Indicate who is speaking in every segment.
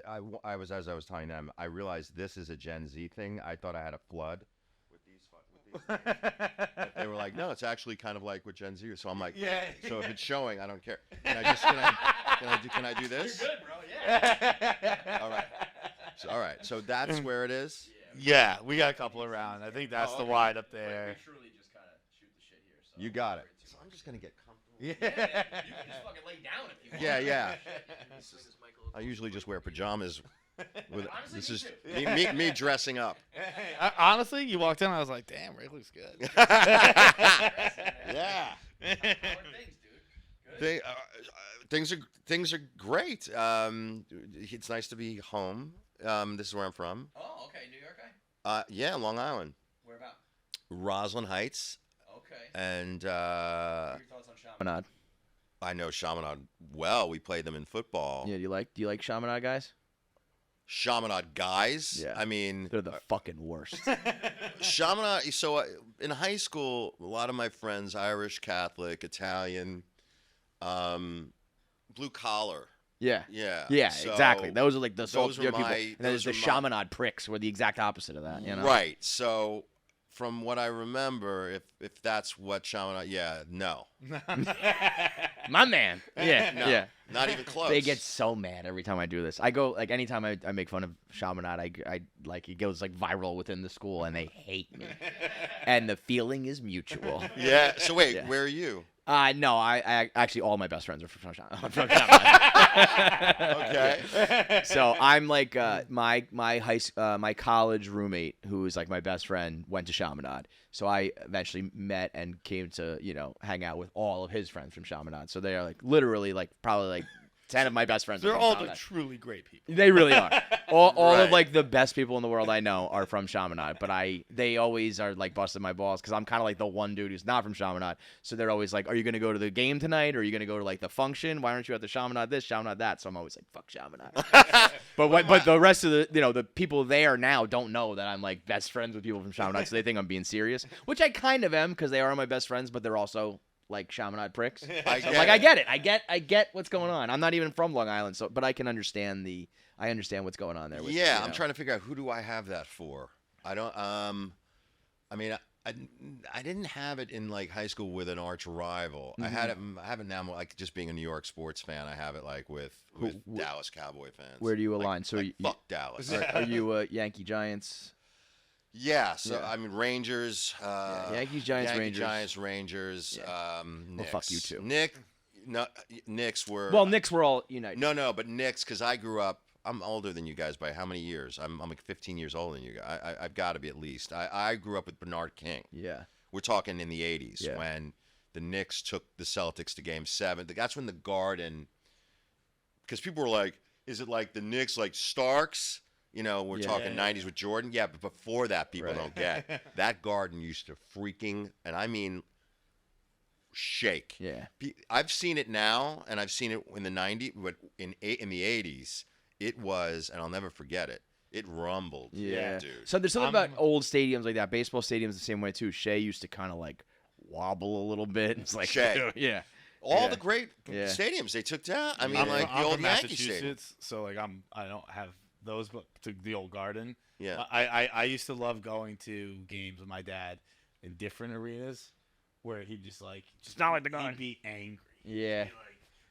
Speaker 1: I was as I was telling them, I realized this is a Gen Z thing. I thought I had a flood with these things. But they were like, no, it's actually kind of like what Gen Z is. So I'm like,
Speaker 2: Yeah.
Speaker 1: so if it's showing, I don't care. Can I do this?
Speaker 3: You're good, bro. Yeah.
Speaker 1: All right. So that's where it is.
Speaker 2: Yeah, we got a couple around. I think that's the wide up there.
Speaker 3: We truly just kind of shoot the shit here. So
Speaker 1: You got it. So I'm just gonna get comfortable.
Speaker 2: Yeah.
Speaker 3: You can just fucking lay down if you want.
Speaker 1: Yeah.
Speaker 3: Swing this mic a little
Speaker 1: I usually just wear pajamas. With,
Speaker 3: Honestly,
Speaker 1: this
Speaker 3: me
Speaker 1: is
Speaker 3: too.
Speaker 1: me dressing up.
Speaker 2: Honestly, you walked in, I was like, damn, Rick looks good.
Speaker 1: Yeah.
Speaker 3: How are things, dude? Good.
Speaker 1: Things are great. It's nice to be home. This is where I'm from.
Speaker 3: Oh, okay. New York guy?
Speaker 1: Yeah, Long Island,
Speaker 3: Where about?
Speaker 1: Roslyn Heights,
Speaker 3: Okay.
Speaker 1: and
Speaker 3: What are your thoughts on Chaminade?
Speaker 1: I know Chaminade well. We played them in football.
Speaker 4: Yeah, do you like Chaminade guys?
Speaker 1: Chaminade guys.
Speaker 4: Yeah.
Speaker 1: I mean,
Speaker 4: They're the fucking worst.
Speaker 1: Chaminade. So in high school, a lot of my friends, Irish, Catholic, Italian, blue collar.
Speaker 4: Yeah.
Speaker 1: Yeah.
Speaker 4: Yeah,
Speaker 1: So
Speaker 4: exactly. Those are like the
Speaker 1: those are
Speaker 4: people.
Speaker 1: my-
Speaker 4: And then there's
Speaker 1: those
Speaker 4: the
Speaker 1: are my-
Speaker 4: Chaminade pricks, who are the exact opposite of that. You know?
Speaker 1: Right. So from what I remember, if that's what Chaminade, yeah, no,
Speaker 4: My man. Yeah.
Speaker 1: no,
Speaker 4: Yeah.
Speaker 1: not even close.
Speaker 4: They get so mad every time I do this. I go like anytime I make fun of Chaminade, I like it goes like viral within the school, and they hate me. And the feeling is mutual.
Speaker 1: Yeah. So wait,
Speaker 4: Yeah.
Speaker 1: where are you?
Speaker 4: No, I actually all my best friends are from Chaminade.
Speaker 1: Okay.
Speaker 4: So I'm like my college roommate, who is like my best friend, went to Chaminade. So I eventually met and came to hang out with all of his friends from Chaminade. So they are like literally like probably like 10 of my best friends.
Speaker 2: They're
Speaker 4: are from
Speaker 2: all
Speaker 4: Chaminade.
Speaker 2: truly great people.
Speaker 4: They really are. All
Speaker 1: Right.
Speaker 4: of like the best people in the world I know are from Chaminade, but they always are like busting my balls because I'm kind of like the one dude who's not from Chaminade. So they're always like, "Are you gonna go to the game tonight? Or are you gonna go to like the function? Why aren't you at the Chaminade this, Chaminade that?" So I'm always like, "Fuck Chaminade." But the rest of the people there now don't know that I'm like best friends with people from Chaminade, so they think I'm being serious, which I kind of am because they are my best friends, but they're also like Chaminade pricks. So
Speaker 1: I
Speaker 4: I'm
Speaker 1: get
Speaker 4: like,
Speaker 1: it.
Speaker 4: I get it. I get what's going on. I'm not even from Long Island, but I can understand what's going on there. With,
Speaker 1: Yeah,
Speaker 4: you
Speaker 1: I'm
Speaker 4: know.
Speaker 1: trying to figure out who do I have that for. I don't. I mean, I didn't have it in like high school with an arch rival. I had it. I have it now, more like just being a New York sports fan. I have it like with Dallas Cowboy fans.
Speaker 4: Where do you
Speaker 1: Like-
Speaker 4: align? So
Speaker 1: like,
Speaker 4: you-
Speaker 1: fuck Dallas.
Speaker 4: Are you Yankee Giants?
Speaker 1: Yeah. So
Speaker 4: Yeah.
Speaker 1: I mean, Rangers.
Speaker 4: Yankees, Giants,
Speaker 1: Yankee,
Speaker 4: Rangers.
Speaker 1: Giants, Rangers.
Speaker 4: Well,
Speaker 1: Knicks.
Speaker 4: fuck you too.
Speaker 1: Knicks were.
Speaker 4: Well, Knicks were all united.
Speaker 1: No, but Knicks, because I grew up. I'm older than you guys by how many years? I'm like 15 years older than you guys. I've got to be at least. I grew up with Bernard King.
Speaker 4: Yeah.
Speaker 1: We're talking in the 80s
Speaker 4: Yeah.
Speaker 1: when the Knicks took the Celtics to Game 7. That's when the Garden, because people were like, is it like the Knicks like Starks? You know, we're
Speaker 4: Yeah.
Speaker 1: talking 90s with Jordan. Yeah, but before that, people
Speaker 4: Right.
Speaker 1: don't get. That Garden used to freaking, and I mean, shake.
Speaker 4: Yeah.
Speaker 1: I've seen it now, and I've seen it in the 90s, but in the 80s, it was, and I'll never forget it. It rumbled.
Speaker 4: Yeah.
Speaker 1: Dude.
Speaker 4: So there's something about old stadiums like that. Baseball stadiums the same way too. Shea used to kind of like wobble a little bit. It's like
Speaker 1: Shea.
Speaker 4: yeah.
Speaker 1: All
Speaker 4: Yeah.
Speaker 1: the great
Speaker 4: Yeah.
Speaker 1: stadiums they took down. I mean,
Speaker 2: I'm
Speaker 1: like
Speaker 2: from,
Speaker 1: the
Speaker 2: I'm
Speaker 1: old
Speaker 2: from
Speaker 1: Yankee Stadium.
Speaker 2: Massachusetts, so like I don't have those, but to the old Garden.
Speaker 1: Yeah.
Speaker 2: I used to love going to games with my dad in different arenas where he'd just
Speaker 4: not like the Garden.
Speaker 2: He'd be angry.
Speaker 4: Yeah.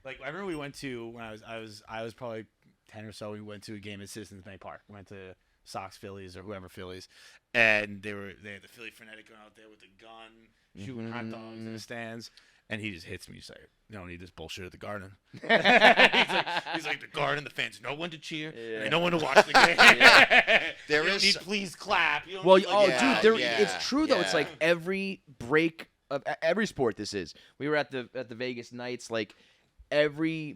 Speaker 2: Like I remember we went to when I was probably 10 or so. We went to a game at Citizens Bank Park. We went to Sox Phillies or whoever Phillies, and they had the Philly fanatic going out there with a gun shooting hot dogs in the stands. And he just hits me. He's like, "You don't need this bullshit at the Garden." he's like, "The Garden, the fans know when to cheer, and they know when to watch the game.
Speaker 1: There
Speaker 2: you don't
Speaker 1: is-
Speaker 2: need please clap." You don't
Speaker 4: Well,
Speaker 2: need, like,
Speaker 1: Yeah,
Speaker 4: dude,
Speaker 1: yeah,
Speaker 4: it's true though. It's
Speaker 1: yeah.
Speaker 4: like every break of every sport. This is. We were at the Vegas Knights. Like every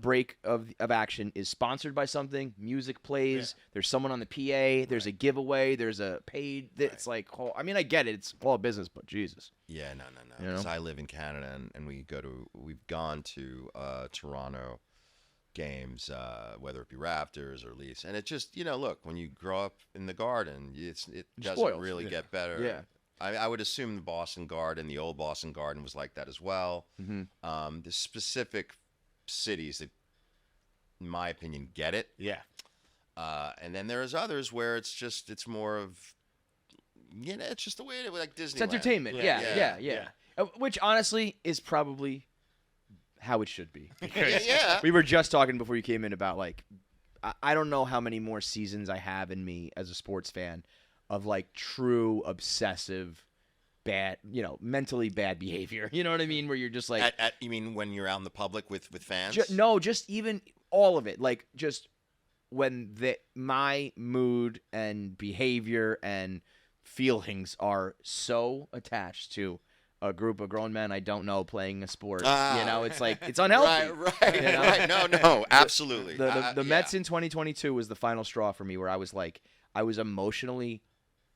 Speaker 4: break of action is sponsored by something. Music plays. There's someone on the PA. There's a giveaway. There's a paid. It's like, I mean, I get it. It's all business, but Jesus.
Speaker 1: Yeah, no.
Speaker 4: You know?
Speaker 1: Because I live in Canada, and we've gone to Toronto games, whether it be Raptors or Leafs, and it just, look, when you grow up in the Garden, it doesn't
Speaker 4: spoils.
Speaker 1: really
Speaker 2: Yeah.
Speaker 1: get better.
Speaker 4: Yeah.
Speaker 1: I would assume the Boston Garden, the old Boston Garden, was like that as well.
Speaker 4: Mm-hmm.
Speaker 1: The specific cities that in my opinion, get it.
Speaker 2: Yeah.
Speaker 1: And then there's others where it's more of, it's just the way it like Disneyland.
Speaker 4: It's entertainment. Yeah. Which honestly is probably how it should be.
Speaker 1: Yeah.
Speaker 4: We were just talking before you came in about like, I don't know how many more seasons I have in me as a sports fan of like true obsessive, bad, mentally bad behavior. You know what I mean? Where you're just like,
Speaker 1: you mean when you're out in the public with fans?
Speaker 4: No, just even all of it. Like just when my mood and behavior and feelings are so attached to a group of grown men I don't know playing a sport. It's like, it's unhealthy.
Speaker 1: Right. No, absolutely.
Speaker 4: The Mets in 2022 was the final straw for me, where I was like, I was emotionally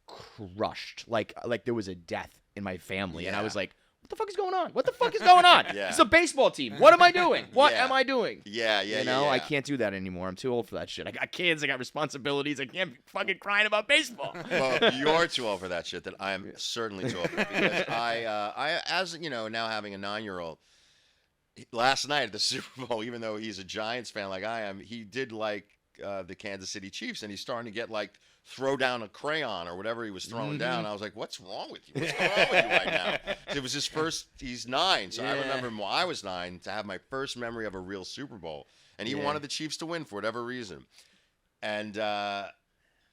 Speaker 4: crushed. Like there was a death in my family, and I was like, what the fuck is going on? What the fuck is going on? It's a baseball team. What am I doing? What am I doing? I can't do that anymore. I'm too old for that shit. I got kids. I got responsibilities. I can't be fucking crying about baseball.
Speaker 1: Well, you're too old for that shit. That I'm certainly too old for, because I as now having a 9-year-old, last night at the Super Bowl, even though he's a Giants fan like I am, he did like the Kansas City Chiefs, and he's starting to get like throw down a crayon or whatever he was throwing down. I was like, what's wrong with you? What's going on with you right now? It was his first, he's 9. So I remember when I was 9 to have my first memory of a real Super Bowl. And he wanted the Chiefs to win for whatever reason. And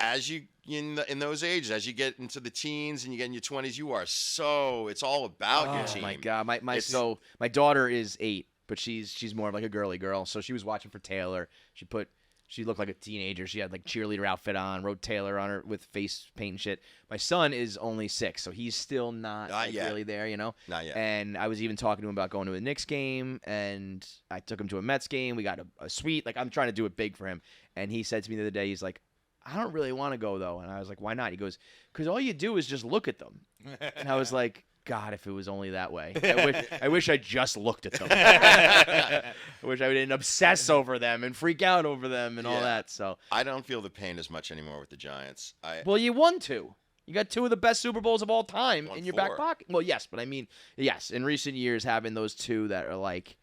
Speaker 1: as you, in those ages, as you get into the teens and you get in your 20s, it's all about your team.
Speaker 4: Oh my God. My daughter is 8, but she's more of like a girly girl. So she was watching for Taylor. She looked like a teenager. She had like cheerleader outfit on, wrote Taylor on her with face paint and shit. My son is only 6, so he's still not really there,
Speaker 1: Not yet.
Speaker 4: And I was even talking to him about going to a Knicks game, and I took him to a Mets game. We got a suite. Like, I'm trying to do it big for him. And he said to me the other day, he's like, I don't really want to go, though. And I was like, why not? He goes, because all you do is just look at them. And I was like, God, if it was only that way. I wish I just looked at them. I wish I didn't obsess over them and freak out over them and all that. So
Speaker 1: I don't feel the pain as much anymore with the Giants.
Speaker 4: Well, you won 2. You got 2 of the best Super Bowls of all time in your back pocket. Well, yes, but I mean, yes, in recent years, having those 2 that are like,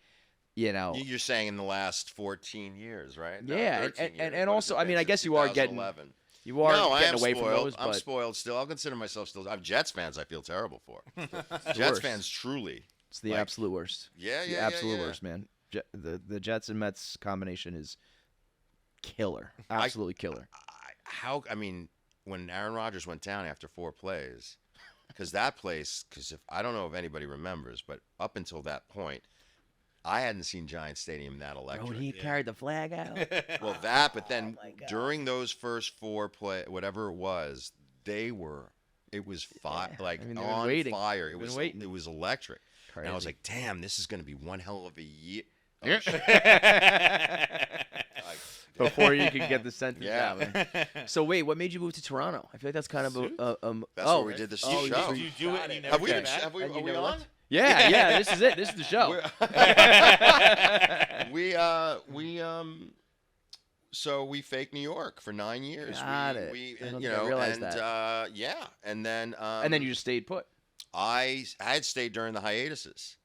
Speaker 1: You're saying in the last 14 years, right?
Speaker 4: Yeah,
Speaker 1: no,
Speaker 4: and also, I mean, I guess you are getting... You are getting away from those, but...
Speaker 1: I'm spoiled still. I'll consider myself still... I'm Jets fans I feel terrible for. Jets fans, truly.
Speaker 4: It's the absolute worst.
Speaker 1: Yeah.
Speaker 4: The absolute worst, man. The Jets and Mets combination is killer. Absolutely killer.
Speaker 1: When Aaron Rodgers went down after 4 plays, because if I don't know if anybody remembers, but up until that point, I hadn't seen Giant Stadium that electric.
Speaker 4: He carried the flag out.
Speaker 1: Well, but then during those first 4 whatever it was, it was on fire. It was electric. Crazy. And I was like, damn, this is going to be one hell of a year.
Speaker 4: Before you could get the sentence out. Man. So wait, what made you move to Toronto? I feel like that's kind of
Speaker 1: that's where we did the show.
Speaker 2: Did you do it?
Speaker 1: Are we on?
Speaker 4: Yeah, this is it. This is the show.
Speaker 1: So we faked New York for 9 years.
Speaker 4: Got it. I realized that.
Speaker 1: And then
Speaker 4: you just stayed put.
Speaker 1: I had stayed during the hiatuses.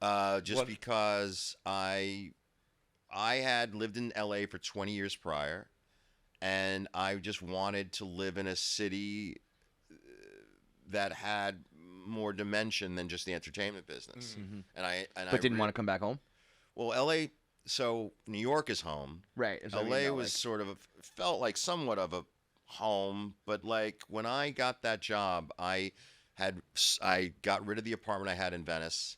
Speaker 1: Because I had lived in LA for 20 years prior, and I just wanted to live in a city that had more dimension than just the entertainment business.
Speaker 4: Mm-hmm. But didn't want to come back home?
Speaker 1: Well, LA, so New York is home.
Speaker 4: Right.
Speaker 1: LA was sort of felt like somewhat of a home, but like when I got that job, I got rid of the apartment I had in Venice.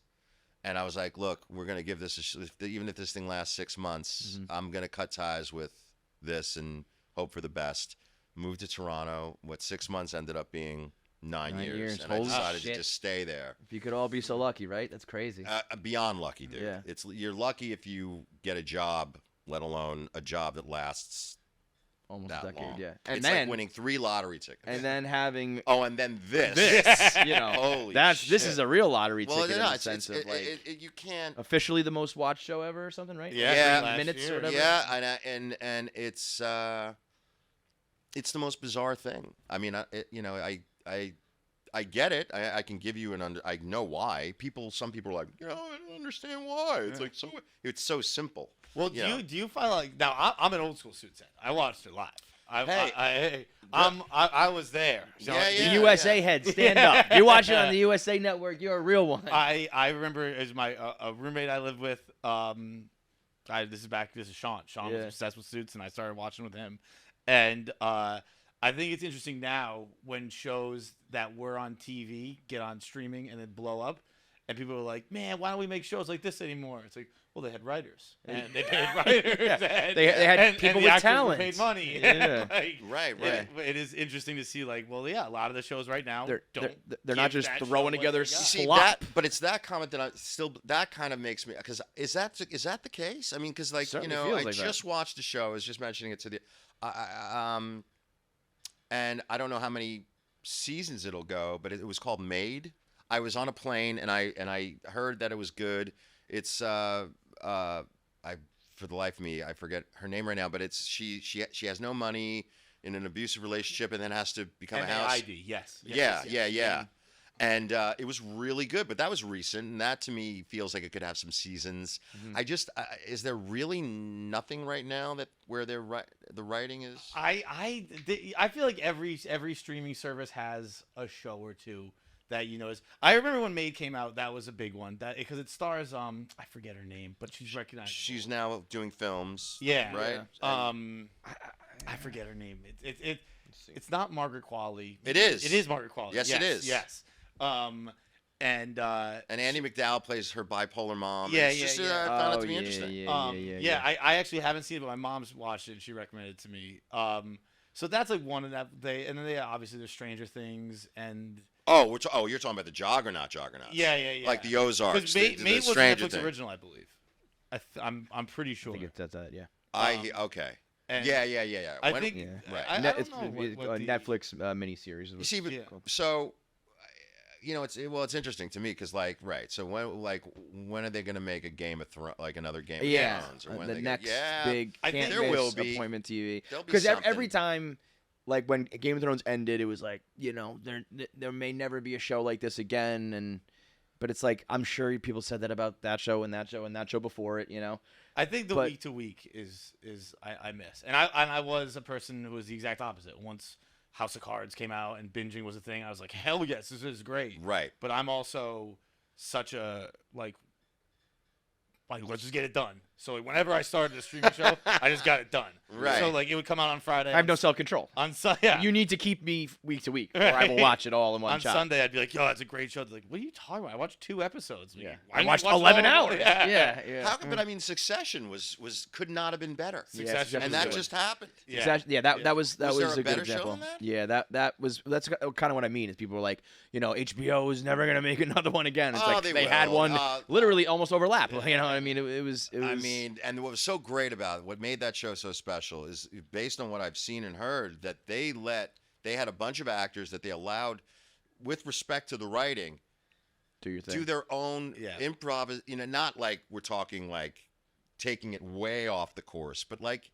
Speaker 1: And I was like, look, we're going to give this, even if this thing lasts 6 months, I'm going to cut ties with this and hope for the best. Moved to Toronto. 6 months ended up being 9 years. And I decided to just stay there.
Speaker 4: If you could all be so lucky, right? That's crazy.
Speaker 1: Beyond lucky, dude.
Speaker 4: Yeah.
Speaker 1: You're lucky if you get a job, let alone a job that lasts
Speaker 4: almost
Speaker 1: that
Speaker 4: a decade,
Speaker 1: long.
Speaker 4: yeah.
Speaker 1: And it's like winning 3 lottery tickets.
Speaker 4: And then having...
Speaker 1: Oh, and then this.
Speaker 4: Holy shit. This is a real lottery ticket in the sense of
Speaker 1: you can't...
Speaker 4: Officially the most watched show ever or something, right?
Speaker 2: Yeah.
Speaker 4: Minutes or whatever.
Speaker 1: Yeah, and it's the most bizarre thing. I mean, I I get it. I can give you I know why. Some people are like, I don't understand why. It's like it's so simple.
Speaker 2: Well, do you find like now I'm an old school Suits fan. I watched it live. I was there. So
Speaker 4: The USA head, stand up. You watch it on the USA Network. You're a real one.
Speaker 2: I remember as my a roommate I lived with. This is Sean. Sean was obsessed with Suits, and I started watching with him. And I think it's interesting now when shows that were on TV get on streaming and then blow up, and people are like, "Man, why don't we make shows like this anymore?" It's like, well, they had writers, and they paid writers. And,
Speaker 4: they had people
Speaker 2: and the
Speaker 4: with talent.
Speaker 2: paid money.
Speaker 4: Yeah.
Speaker 1: Right.
Speaker 2: It is interesting to see, like, well, yeah, a lot of the shows right now
Speaker 4: they're not just throwing together
Speaker 1: See
Speaker 4: slop.
Speaker 1: but it's that comment that kind of makes me, because is that the case? I mean, because like
Speaker 4: Certainly
Speaker 1: I
Speaker 4: feels like
Speaker 1: just
Speaker 4: that.
Speaker 1: watched the show. I was just mentioning it to the, and I don't know how many seasons it'll go, but it was called Made. I was on a plane and I heard that it was good. It's for the life of me I forget her name right now, but it's she has no money in an abusive relationship and then has to become a house.
Speaker 2: MAID, yes.
Speaker 1: Yeah. And it was really good, but that was recent, and that to me feels like it could have some seasons.
Speaker 2: Mm-hmm.
Speaker 1: Is there really nothing right now where the writing is?
Speaker 2: I feel like every streaming service has a show or two that is. I remember when Maid came out, that was a big one. That because it stars I forget her name, but she's recognized.
Speaker 1: She's now doing films.
Speaker 2: Yeah.
Speaker 1: Right.
Speaker 2: Yeah. I forget her name. It's not Margaret Qualley.
Speaker 1: It is.
Speaker 2: It is Margaret Qualley.
Speaker 1: Yes, it is.
Speaker 2: Yes. And
Speaker 1: Andy McDowell plays her bipolar mom.
Speaker 2: Yeah,
Speaker 1: I found it to be interesting.
Speaker 2: Yeah. I actually haven't seen it, but my mom's watched it and she recommended it to me. So that's like one of that and then obviously there's Stranger Things and.
Speaker 1: You're talking about the Juggernauts.
Speaker 2: Yeah.
Speaker 1: Like the Ozarks.
Speaker 2: Because Maid was a
Speaker 1: Stranger
Speaker 2: Netflix
Speaker 1: thing.
Speaker 2: original, I believe. I'm pretty sure.
Speaker 4: I think that's that. Yeah.
Speaker 1: Okay.
Speaker 2: And
Speaker 1: Yeah.
Speaker 2: I
Speaker 1: When-
Speaker 2: think.
Speaker 4: Yeah.
Speaker 1: Right.
Speaker 2: I don't know what the-
Speaker 4: Netflix miniseries.
Speaker 1: You see,
Speaker 2: Yeah.
Speaker 1: so it's interesting to me because so when are they going to make a Game of Thrones, like another Game of Thrones, or when
Speaker 4: the
Speaker 1: they
Speaker 4: next big
Speaker 2: I think
Speaker 1: there will
Speaker 4: can't-miss
Speaker 1: be.
Speaker 4: appointment TV.
Speaker 1: There'll be
Speaker 4: Because every
Speaker 1: something.
Speaker 4: time, like when Game of Thrones ended, it was like there may never be a show like this again, but it's like I'm sure people said that about that show and that show and that show before it.
Speaker 2: I think the
Speaker 4: But-
Speaker 2: week to week is I miss, and I was a person who was the exact opposite. Once House of Cards came out and binging was a thing, I was like, hell yes, this is great.
Speaker 1: Right.
Speaker 2: But I'm also such a like let's just get it done. So whenever I started a streaming show, I just got it done.
Speaker 1: Right.
Speaker 2: So it would come out on Friday.
Speaker 4: I have no self-control.
Speaker 2: on Sunday.
Speaker 4: You need to keep me week to week, or I will watch it all in one
Speaker 2: On
Speaker 4: shot.
Speaker 2: Sunday, I'd be like, "Yo, that's a great show." They're like, "What are you talking about? I watched 2 episodes." Like,
Speaker 4: Yeah.
Speaker 2: "Why
Speaker 4: I
Speaker 2: didn't you
Speaker 4: watched
Speaker 2: watch
Speaker 4: 11
Speaker 2: all of
Speaker 4: hours.
Speaker 2: them?"
Speaker 4: Yeah.
Speaker 1: How come? But I mean, Succession could not have been better.
Speaker 2: Succession
Speaker 1: And
Speaker 2: was
Speaker 1: that
Speaker 2: good.
Speaker 1: just happened.
Speaker 2: Yeah.
Speaker 4: That was
Speaker 1: Was there a
Speaker 4: a good
Speaker 1: better show
Speaker 4: example.
Speaker 1: than that?
Speaker 4: Yeah, that's kind of what I mean. Is people were like, HBO is never gonna make another one again. It's
Speaker 1: Oh,
Speaker 4: like
Speaker 1: they
Speaker 4: they had
Speaker 1: will.
Speaker 4: one literally almost overlap. You know what I mean? It was.
Speaker 1: I mean, and what was so great about it, what made that show so special, is based on what I've seen and heard, that they had a bunch of actors that they allowed, with respect to the writing,
Speaker 4: do your thing.
Speaker 1: do their own
Speaker 2: Yeah.
Speaker 1: improv. Not like we're talking like taking it way off the course, but like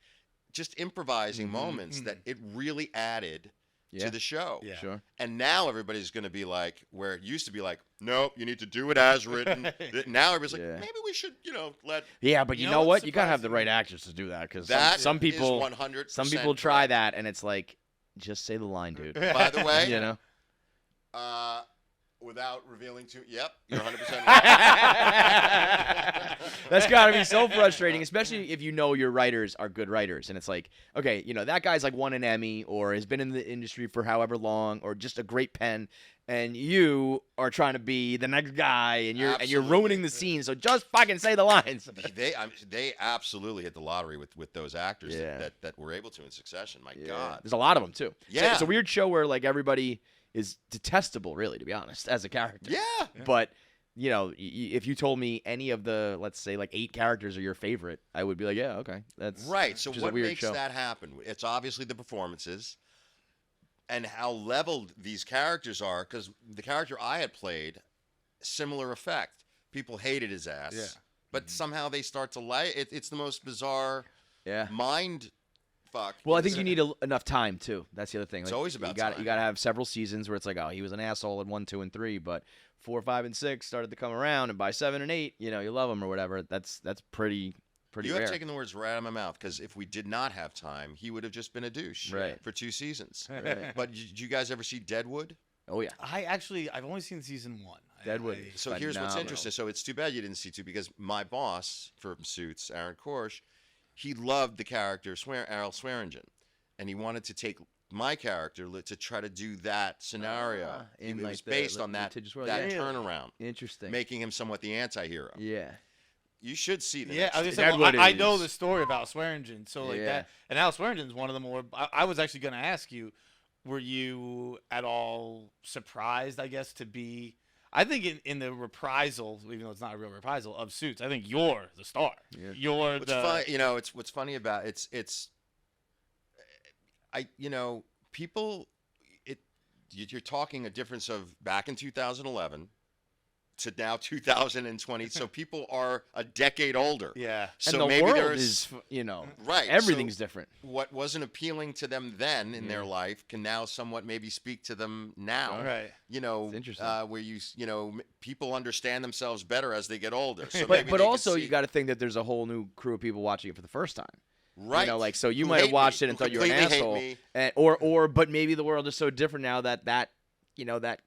Speaker 1: just improvising moments that it really added
Speaker 4: Yeah.
Speaker 1: to the show.
Speaker 2: Yeah.
Speaker 4: Sure.
Speaker 1: And now everybody's going to be like, where it used to be like, nope, you need to do it as written. Now everybody's like,
Speaker 4: Yeah.
Speaker 1: maybe we should, let
Speaker 4: Yeah, but
Speaker 2: You
Speaker 4: you
Speaker 2: know
Speaker 4: know
Speaker 2: what's
Speaker 4: what? You gotta have the
Speaker 2: surprising?
Speaker 4: right actors to do that because
Speaker 1: that
Speaker 4: some
Speaker 1: is
Speaker 4: people
Speaker 1: 100%.
Speaker 4: some people try that and it's like just say the line, dude.
Speaker 1: By the way,
Speaker 4: You know.
Speaker 1: without revealing too, yep, you're 100% right.
Speaker 4: That's gotta be so frustrating, especially if you know your writers are good writers, and it's like, okay, that guy's like won an Emmy or has been in the industry for however long, or just a great pen, and you are trying to be the next guy, and you're
Speaker 1: Absolutely.
Speaker 4: ruining the scene. So just fucking say the lines.
Speaker 1: They absolutely hit the lottery with those actors
Speaker 4: Yeah.
Speaker 1: that were able to in Succession. My
Speaker 4: Yeah.
Speaker 1: God.
Speaker 4: There's a lot of them too.
Speaker 1: Yeah.
Speaker 4: It's a weird show where like everybody is detestable, really, to be honest, as a character.
Speaker 1: Yeah.
Speaker 4: But if you told me any of the, let's say, like 8 characters are your favorite, I would be like, yeah, okay, that's
Speaker 1: Right. So
Speaker 4: just a
Speaker 1: what
Speaker 4: weird
Speaker 1: makes
Speaker 4: show.
Speaker 1: that happen? It's obviously the performances and how leveled these characters are, because the character I had played, similar effect. People hated his ass.
Speaker 2: Yeah.
Speaker 1: But somehow they start to like it. It's the most bizarre
Speaker 4: Yeah.
Speaker 1: mind fuck.
Speaker 4: Well, I think you need enough time too. That's the other thing.
Speaker 1: It's always about
Speaker 4: time.
Speaker 1: time.
Speaker 4: You got to have several seasons where it's like, oh, he was an asshole in 1, 2, and 3, but 4, 5, and 6 started to come around, and by 7 and 8, you love him or whatever. That's pretty
Speaker 1: You
Speaker 4: rare.
Speaker 1: have taken the words right out of my mouth, because if we did not have time, he would have just been a douche for 2 seasons.
Speaker 4: Right.
Speaker 1: But did you guys ever see Deadwood?
Speaker 4: Oh yeah,
Speaker 2: I've only seen season 1.
Speaker 4: Deadwood.
Speaker 1: So here's what's interesting. So it's too bad you didn't see 2, because my boss from Suits, Aaron Korsh, he loved the character Errol Swearingen, and he wanted to take my character to try to do that scenario. It was based on that turnaround.
Speaker 4: Interesting.
Speaker 1: Making him somewhat the anti-hero.
Speaker 4: Yeah.
Speaker 1: You should see that.
Speaker 2: Yeah, I was gonna say, well, I know the story about Swearingen, so like that, and Al Swearingen's one of the more. I was actually going to ask you, were you at all surprised, I guess, to be? I think in the reprisal, even though it's not a real reprisal of Suits, I think you're the star. Yeah. You're
Speaker 1: what's funny about people. You're talking a difference of back in 2011. To now 2020, so people are a decade older.
Speaker 2: Yeah,
Speaker 1: so
Speaker 4: and the
Speaker 1: maybe
Speaker 4: world is,
Speaker 1: right.
Speaker 4: Everything's different.
Speaker 1: What wasn't appealing to them then in their life can now somewhat maybe speak to them now.
Speaker 2: Right.
Speaker 4: It's interesting.
Speaker 1: Where people understand themselves better as they get older. So
Speaker 4: but also you got to think that there's a whole new crew of people watching it for the first time.
Speaker 1: Right.
Speaker 4: So you might have watched it and thought you were an asshole, but maybe the world is so different now that that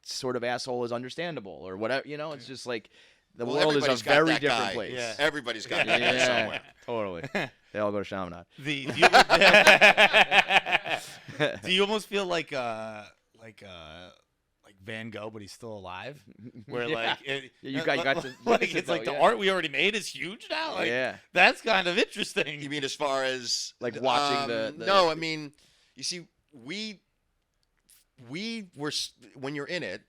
Speaker 4: sort of asshole is understandable or whatever. It's just like the world is a very different place.
Speaker 1: Yeah. Everybody's got that guy somewhere.
Speaker 4: Totally. They all go to Chaminade.
Speaker 2: Do you almost feel like Van Gogh, but he's still alive? Where
Speaker 4: you got to,
Speaker 2: it's like the art we already made is huge now. That's kind of interesting.
Speaker 1: You mean as far as
Speaker 4: like watching the?
Speaker 1: No, I mean, you see, we were, when you're in it,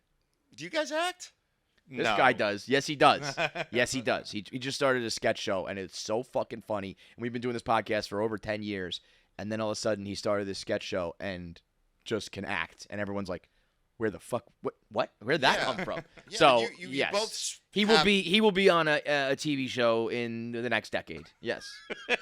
Speaker 1: do you guys act?
Speaker 4: This guy does. Yes, he does. Yes, he does. He just started a sketch show, and it's so fucking funny. And we've been doing this podcast for over 10 years, and then all of a sudden he started this sketch show and just can act, and everyone's like, "Where the fuck? What? Where'd that come from?"
Speaker 1: Yeah,
Speaker 4: so
Speaker 1: you both
Speaker 4: he will be on a TV show in the next decade. Yes.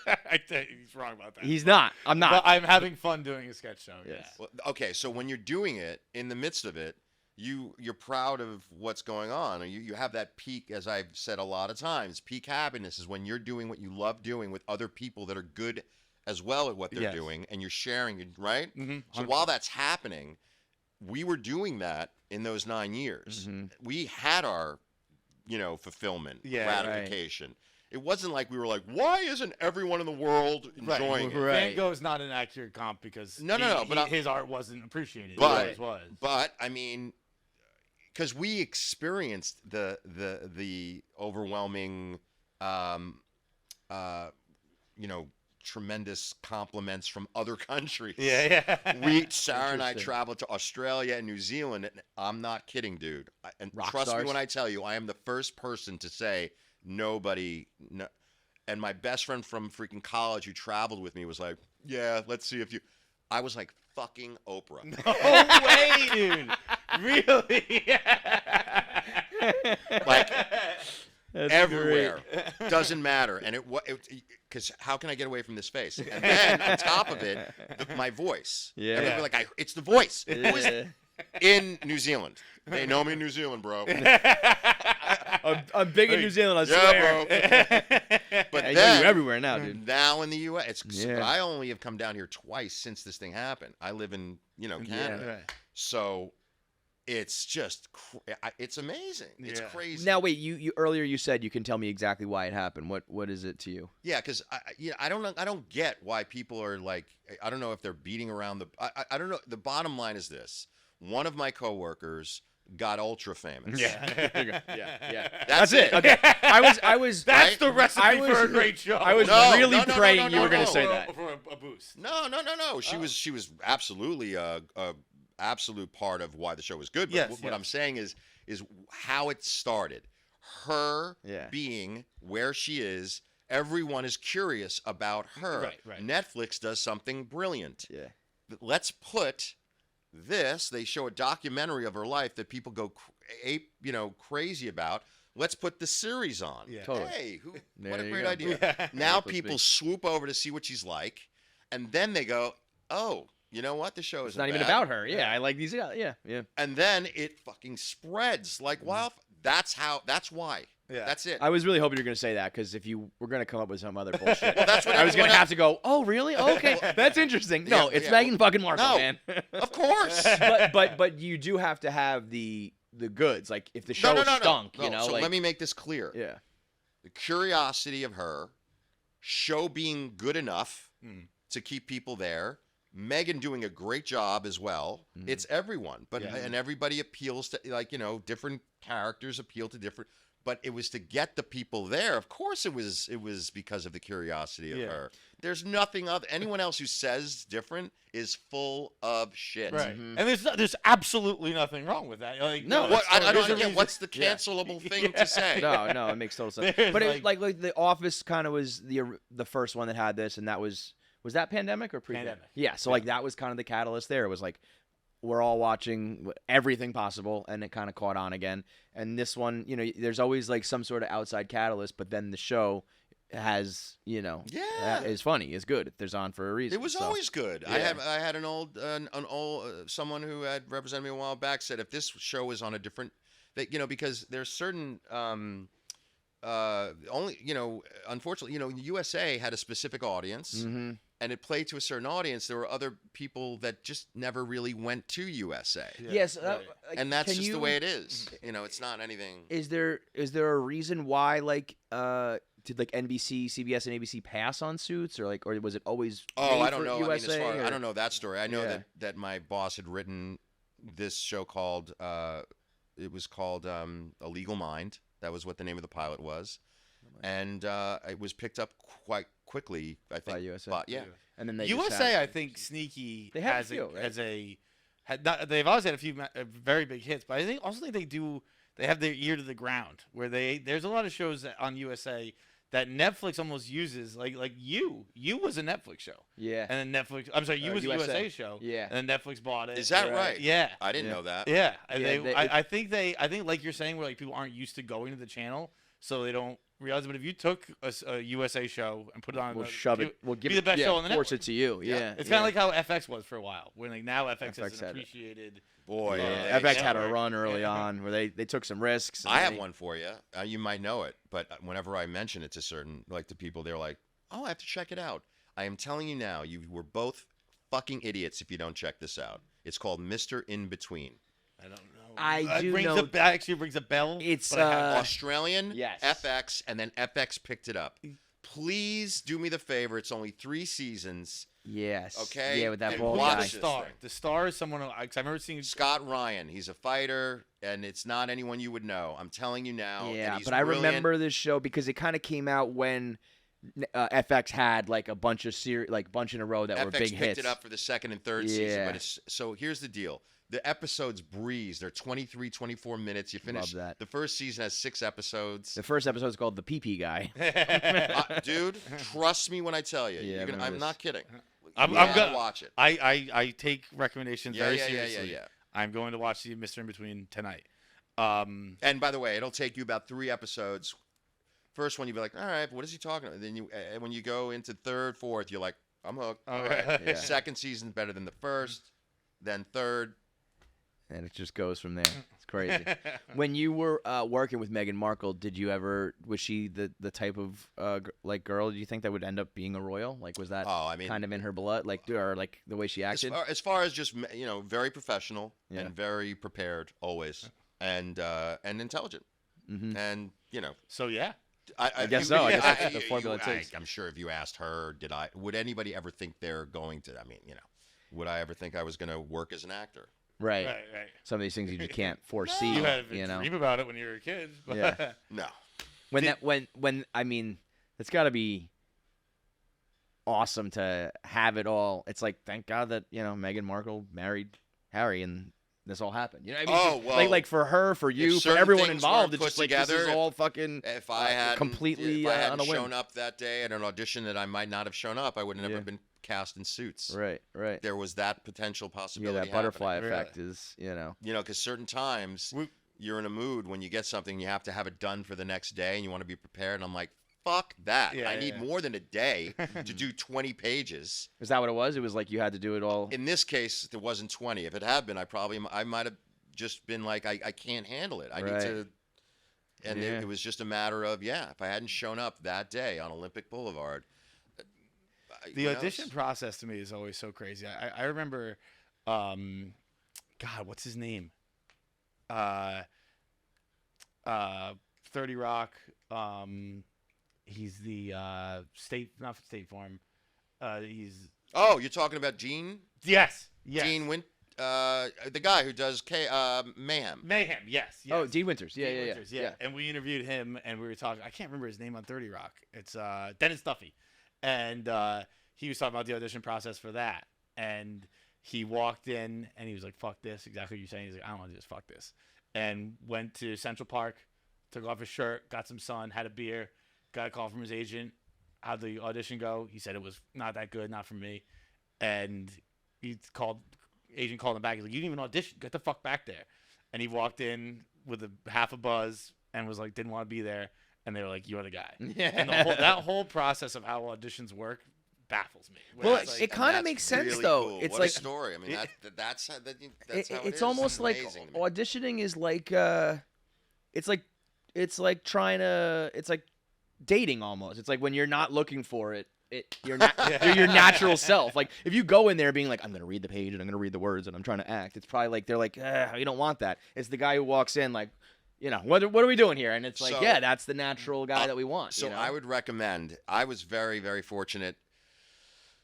Speaker 2: I think he's wrong about that.
Speaker 4: He's not. I'm not.
Speaker 2: But I'm having fun doing a sketch show.
Speaker 4: Yes.
Speaker 2: Yeah.
Speaker 1: Well, okay, so when you're doing it, in the midst of it, you're proud of what's going on. You have that peak, as I've said a lot of times. Peak happiness is when you're doing what you love doing with other people that are good as well at what they're doing, and you're sharing, right?
Speaker 2: Mm-hmm.
Speaker 1: So while that's happening, we were doing that in those 9 years.
Speaker 4: Mm-hmm.
Speaker 1: We had our, fulfillment, gratification.
Speaker 2: Right.
Speaker 1: It wasn't like we were like, why isn't everyone in the world enjoying it?
Speaker 2: Van Gogh is not an accurate comp because his art wasn't appreciated.
Speaker 1: But I mean, because we experienced the overwhelming, tremendous compliments from other countries. Sarah and I traveled to Australia and New Zealand, and I'm not kidding, dude. And trust me when I tell you, I am the first person to say nobody. No. And my best friend from freaking college who traveled with me was like, "Yeah, let's see if you." I was like, "Fucking Oprah."
Speaker 2: No way, dude. Really?
Speaker 1: Like.
Speaker 4: That's
Speaker 1: everywhere.
Speaker 4: great.
Speaker 1: Doesn't matter. And because how can I get away from this face? And then on top of it, my voice.
Speaker 4: Yeah.
Speaker 1: Everybody like, it's the voice.
Speaker 4: Yeah.
Speaker 1: Who is it? In New Zealand. They know me in New Zealand, bro.
Speaker 4: I'm big in New Zealand, I swear.
Speaker 1: Bro. But
Speaker 4: I
Speaker 1: then,
Speaker 4: know you everywhere now, dude.
Speaker 1: Now in the U.S., I only have come down here twice since this thing happened. I live in, Canada.
Speaker 2: Yeah, right.
Speaker 1: So it's just, it's amazing. It's crazy.
Speaker 4: Now, wait, you earlier you said you can tell me exactly why it happened. What is it to you?
Speaker 1: Yeah, because I don't get why people are like, I don't know if they're beating around I don't know. The bottom line is this. One of my coworkers got ultra famous.
Speaker 4: Yeah.
Speaker 1: That's it.
Speaker 4: Okay. I was.
Speaker 2: That's the recipe for a great show.
Speaker 4: I was really praying you were going to say that.
Speaker 2: For a boost.
Speaker 1: No. She was absolutely a absolute part of why the show was good. But what I'm saying is how it started. Her being where she is. Everyone is curious about her.
Speaker 2: Right.
Speaker 1: Netflix does something brilliant.
Speaker 4: Yeah.
Speaker 1: Let's put this. They show a documentary of her life that people go crazy about. Let's put the series on.
Speaker 2: Yeah.
Speaker 4: Totally.
Speaker 1: Hey, what a
Speaker 4: you
Speaker 1: great
Speaker 4: go.
Speaker 1: idea. Now people swoop over to see what she's like. and then they go, oh, you know what? The show is
Speaker 4: It's not even about her. Yeah, I like these. Yeah.
Speaker 1: And then it fucking spreads like wildfire. That's why.
Speaker 2: Yeah.
Speaker 1: That's it.
Speaker 4: I was really hoping you were going to say that because if you were going to come up with some other bullshit,
Speaker 1: Well, that's what
Speaker 4: I was going
Speaker 1: everyone
Speaker 4: to have to go, oh, really? Okay, that's interesting. No, it's Meghan fucking Markle,
Speaker 1: no,
Speaker 4: man.
Speaker 1: Of course.
Speaker 4: but you do have to have the goods. Like if the show stunk, you know.
Speaker 1: So
Speaker 4: like,
Speaker 1: let me make this clear.
Speaker 4: Yeah.
Speaker 1: The curiosity of her, show being good enough to keep people there, Megan doing a great job as well. It's everyone, and everybody appeals to, like, you know, different characters appeal to different. But it was to get the people there. Of course, it was because of the curiosity of her. There's nothing other. Anyone else who says different is full of shit.
Speaker 2: Right. And there's absolutely nothing wrong with that. Like,
Speaker 4: no,
Speaker 1: I don't get what's the cancelable thing to say.
Speaker 4: No, it makes total sense. But it, like The Office kind of was the first one that had this, and that was that pandemic or pre-pandemic? Yeah, so like that was kind of the catalyst there. It was like we're all watching everything possible, and it kind of caught on again. And this one, you know, there's always like some sort of outside catalyst, but then the show has, you know, is funny, is good. If there's on for a reason.
Speaker 1: It was always good. Yeah. I had an old someone who had represented me a while back said if this show was on a different, you know, because there's certain only, you know, unfortunately, you know, USA had a specific audience. And it played to a certain audience. There were other people that just never really went to USA.
Speaker 4: Yes,
Speaker 1: and that's just the way it is. You know, it's not anything.
Speaker 4: Is there a reason why did like NBC, CBS, and ABC pass on Suits, or was it always?
Speaker 1: I don't know.
Speaker 4: USA,
Speaker 1: I mean, I don't know that story. I know that my boss had written this show called it was called A Legal Mind. That was what the name of the pilot was. And it was picked up quite quickly, I think.
Speaker 4: By USA.
Speaker 2: And then USA, I think, sneaky
Speaker 4: they have
Speaker 2: they've always had a few very big hits, but I think they have their ear to the ground where there's a lot of shows on USA that Netflix almost uses, like You was a Netflix show.
Speaker 4: Yeah.
Speaker 2: And then Netflix, I'm sorry, You was a USA show.
Speaker 4: Yeah.
Speaker 2: And then Netflix bought it.
Speaker 1: Is that right?
Speaker 2: Yeah.
Speaker 1: I didn't know that.
Speaker 2: Yeah. I think like you're saying, where like people aren't used to going to the channel, so they don't realize it. But if you took a USA show and put it on,
Speaker 4: we'll shove it. We'll give
Speaker 2: it the best show on the network.
Speaker 4: Force it to you. Yeah.
Speaker 2: It's kind of like how FX was for a while. When like now FX is an appreciated.
Speaker 1: Boy,
Speaker 4: FX had a run early on where they took some risks.
Speaker 1: I have one for you. You might know it, but whenever I mention it to certain to people, they're like, "Oh, I have to check it out." I am telling you now, you were both fucking idiots if you don't check this out. It's called Mr. In Between.
Speaker 2: I don't know.
Speaker 4: Actually
Speaker 2: brings a bell.
Speaker 4: It's
Speaker 1: Australian,
Speaker 4: yes.
Speaker 1: FX, and then FX picked it up. Please do me the favor. It's only 3 seasons.
Speaker 4: Yes.
Speaker 1: Okay.
Speaker 4: Yeah, with that
Speaker 1: and
Speaker 4: ball
Speaker 1: watch
Speaker 4: guy.
Speaker 1: this
Speaker 2: The star.
Speaker 1: thing.
Speaker 2: The star is someone. Cause I remember seeing
Speaker 1: Scott Ryan. He's a fighter, and it's not anyone you would know. I'm telling you now.
Speaker 4: Yeah,
Speaker 1: and he's
Speaker 4: but I
Speaker 1: brilliant.
Speaker 4: remember this show because it kind of came out when FX had like a bunch of bunch in a row that
Speaker 1: FX
Speaker 4: were big
Speaker 1: picked
Speaker 4: hits.
Speaker 1: it up for the 2nd and 3rd season. But so here's the deal. The episodes breeze. They're 23, 24 minutes. You finish.
Speaker 4: Love that.
Speaker 1: The first season has 6 episodes.
Speaker 4: The first episode is called The PP Guy.
Speaker 1: Dude, trust me when I tell you.
Speaker 4: Yeah,
Speaker 1: I'm not kidding.
Speaker 2: I'm gonna
Speaker 1: watch it.
Speaker 2: I take recommendations very seriously.
Speaker 1: Yeah.
Speaker 2: I'm going to watch the Mr. In Between tonight.
Speaker 1: And by the way, it'll take you about 3 episodes. First one, you'll be like, all right, what is he talking about? Then when you go into 3rd, 4th, you're like, I'm hooked. All right.
Speaker 4: Yeah.
Speaker 1: Second season's better than the first, then 3rd.
Speaker 4: And it just goes from there. It's crazy. When you were working with Meghan Markle, was she the type of girl? Do you think that would end up being a royal? Like, was that kind of in her blood? Like, or like the way she acted?
Speaker 1: As far as just very professional and very prepared always, and intelligent, and
Speaker 2: So yeah.
Speaker 4: I guess so. I guess the formula takes.
Speaker 1: I'm sure if you asked her, would anybody ever think they're going to? I mean, would I ever think I was going to work as an actor?
Speaker 4: Right. Some of these things you just can't foresee.
Speaker 2: You had a dream about it when you were a kid. But
Speaker 4: yeah.
Speaker 1: No.
Speaker 4: When I mean, it's got to be awesome to have it all. It's like, thank God that Meghan Markle married Harry and this all happened. You know what I mean?
Speaker 1: Well,
Speaker 4: like for her, for you, for everyone involved, it's just like this is all fucking.
Speaker 1: If I had
Speaker 4: completely
Speaker 1: on
Speaker 4: a whim.
Speaker 1: shown up that day at an audition that I might not have shown up, I would have never been cast in Suits.
Speaker 4: Right.
Speaker 1: There was that potential possibility.
Speaker 4: Yeah, that butterfly
Speaker 1: happening.
Speaker 4: effect is,
Speaker 1: because certain times you're in a mood when you get something, you have to have it done for the next day, and you want to be prepared. And I'm like, fuck that.
Speaker 2: Yeah,
Speaker 1: I need more than a day to do 20 pages.
Speaker 4: Is that what it was? It was like you had to do it all.
Speaker 1: In this case, there wasn't 20. If it had been, I might have just been like, I can't handle it. I need to. And it was just a matter of, if I hadn't shown up that day on Olympic Boulevard.
Speaker 2: The audition process to me is always so crazy. I remember, God, what's his name? 30 Rock. He's the not State Farm. He's.
Speaker 1: Oh, you're talking about Gene?
Speaker 2: Yes.
Speaker 1: Gene the guy who does Mayhem.
Speaker 2: Mayhem, yes.
Speaker 4: Oh, Dean Winters. Yeah,
Speaker 2: Dean Winters, yeah. And we interviewed him, and we were talking. I can't remember his name on 30 Rock. It's Dennis Duffy, and he was talking about the audition process for that. And he walked in, and he was like, "Fuck this!" Exactly what you're saying. He's like, "I don't want to do this. Fuck this." And went to Central Park, took off his shirt, got some sun, had a beer, got a call from his agent. How'd the audition go? He said it was not that good, not for me. And agent called him back. He's like, "You didn't even audition. Get the fuck back there." And he walked in with half a buzz and was like, didn't want to be there. And they were like, "You're the guy."
Speaker 4: Yeah.
Speaker 2: And that whole process of how auditions work baffles me.
Speaker 4: Well,
Speaker 2: It's like,
Speaker 4: it kind of makes sense
Speaker 1: really
Speaker 4: though.
Speaker 1: cool.
Speaker 4: It's
Speaker 1: what
Speaker 4: like
Speaker 1: a story. I mean, that's how it
Speaker 4: it's
Speaker 1: is.
Speaker 4: almost like
Speaker 1: amazing to me.
Speaker 4: auditioning is like it's like dating almost. It's like when you're not looking for it. You're your natural self. Like if you go in there being like, I'm gonna read the page and I'm gonna read the words and I'm trying to act, it's probably like they're like, you don't want that. It's the guy who walks in like, what are we doing here? And it's like, that's the natural guy that we want.
Speaker 1: So I would recommend. I was very, very fortunate